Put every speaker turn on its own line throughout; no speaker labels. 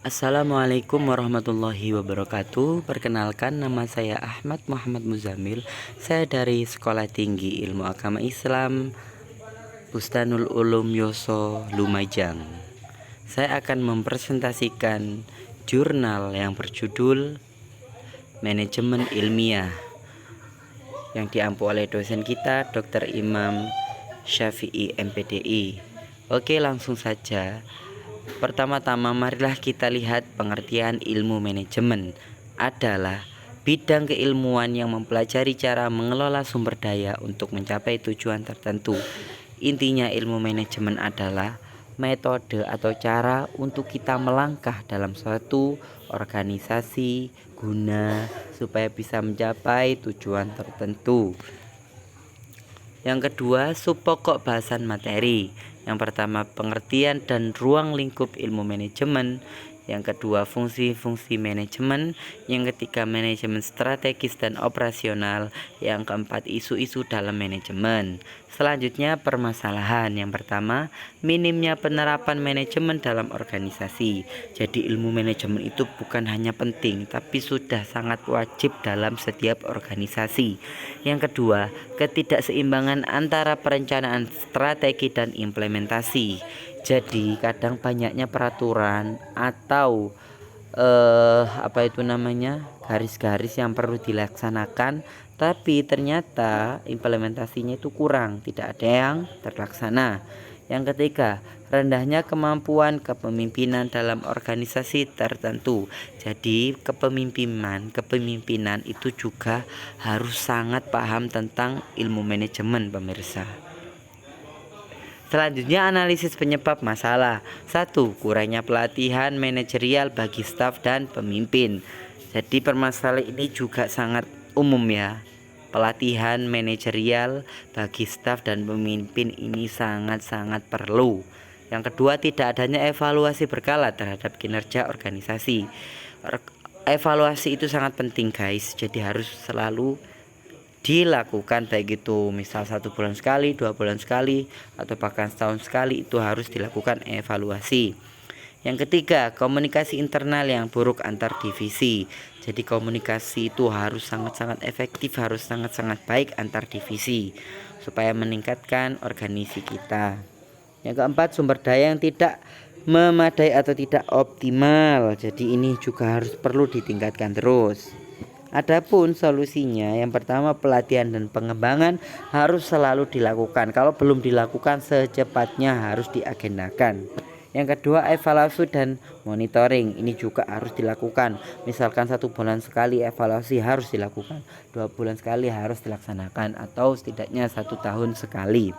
Assalamualaikum warahmatullahi wabarakatuh. Perkenalkan, nama saya Ahmad Muhammad Muzamil. Saya dari Sekolah Tinggi Ilmu Agama Islam Bustanul Ulum Yoso Lumajang. Saya akan mempresentasikan jurnal yang berjudul Manajemen Ilmiah yang diampu oleh dosen kita Dr. Imam Syafi'i MPDI. Oke, langsung saja. Pertama-tama marilah kita lihat pengertian ilmu manajemen adalah bidang keilmuan yang mempelajari cara mengelola sumber daya untuk mencapai tujuan tertentu. Intinya ilmu manajemen adalah metode atau cara untuk kita melangkah dalam suatu organisasi guna supaya bisa mencapai tujuan tertentu. Yang kedua, subpokok bahasan materi. Yang pertama, pengertian dan ruang lingkup ilmu manajemen. Yang kedua, fungsi-fungsi manajemen. Yang ketiga, manajemen strategis dan operasional. Yang keempat, isu-isu dalam manajemen. Selanjutnya, permasalahan. Yang pertama, minimnya penerapan manajemen dalam organisasi. Jadi ilmu manajemen itu bukan hanya penting, tapi sudah sangat wajib dalam setiap organisasi. Yang kedua, ketidakseimbangan antara perencanaan strategi dan implementasi. Jadi kadang banyaknya peraturan atau garis-garis yang perlu dilaksanakan, tapi ternyata implementasinya itu kurang, tidak ada yang terlaksana. Yang ketiga, rendahnya kemampuan kepemimpinan dalam organisasi tertentu. Jadi kepemimpinan itu juga harus sangat paham tentang ilmu manajemen, pemirsa. Selanjutnya, analisis penyebab masalah. 1. Kurangnya pelatihan manajerial bagi staf dan pemimpin. Jadi permasalahan ini juga sangat umum ya. Pelatihan manajerial bagi staf dan pemimpin ini sangat-sangat perlu. Yang kedua, tidak adanya evaluasi berkala terhadap kinerja organisasi. Evaluasi itu sangat penting guys, jadi harus selalu dilakukan, baik itu misal 1 bulan sekali, 2 bulan sekali, atau bahkan setahun sekali, itu harus dilakukan evaluasi. Yang ketiga, komunikasi internal yang buruk antar divisi. Jadi komunikasi itu harus sangat-sangat efektif, harus sangat-sangat baik antar divisi supaya meningkatkan organisasi kita. Yang keempat, sumber daya yang tidak memadai atau tidak optimal. Jadi ini juga harus perlu ditingkatkan terus. Adapun solusinya, yang pertama, pelatihan dan pengembangan harus selalu dilakukan. Kalau belum dilakukan, secepatnya harus diagendakan. Yang kedua, evaluasi dan monitoring. Ini juga harus dilakukan. Misalkan 1 bulan sekali evaluasi harus dilakukan, 2 bulan sekali harus dilaksanakan, atau setidaknya 1 tahun sekali.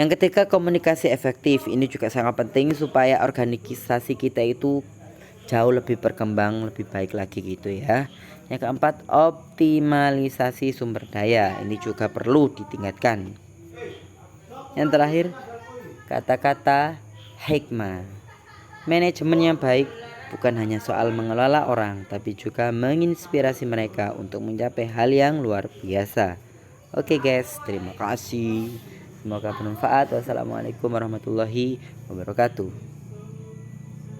Yang ketiga, komunikasi efektif. Ini juga sangat penting supaya organisasi kita itu jauh lebih berkembang, lebih baik lagi gitu ya. Yang keempat, optimalisasi sumber daya. Ini juga perlu ditingkatkan. Yang terakhir, kata-kata hikmah. Manajemen yang baik bukan hanya soal mengelola orang, tapi juga menginspirasi mereka untuk mencapai hal yang luar biasa. Oke guys, terima kasih. Semoga bermanfaat. Wassalamualaikum warahmatullahi wabarakatuh.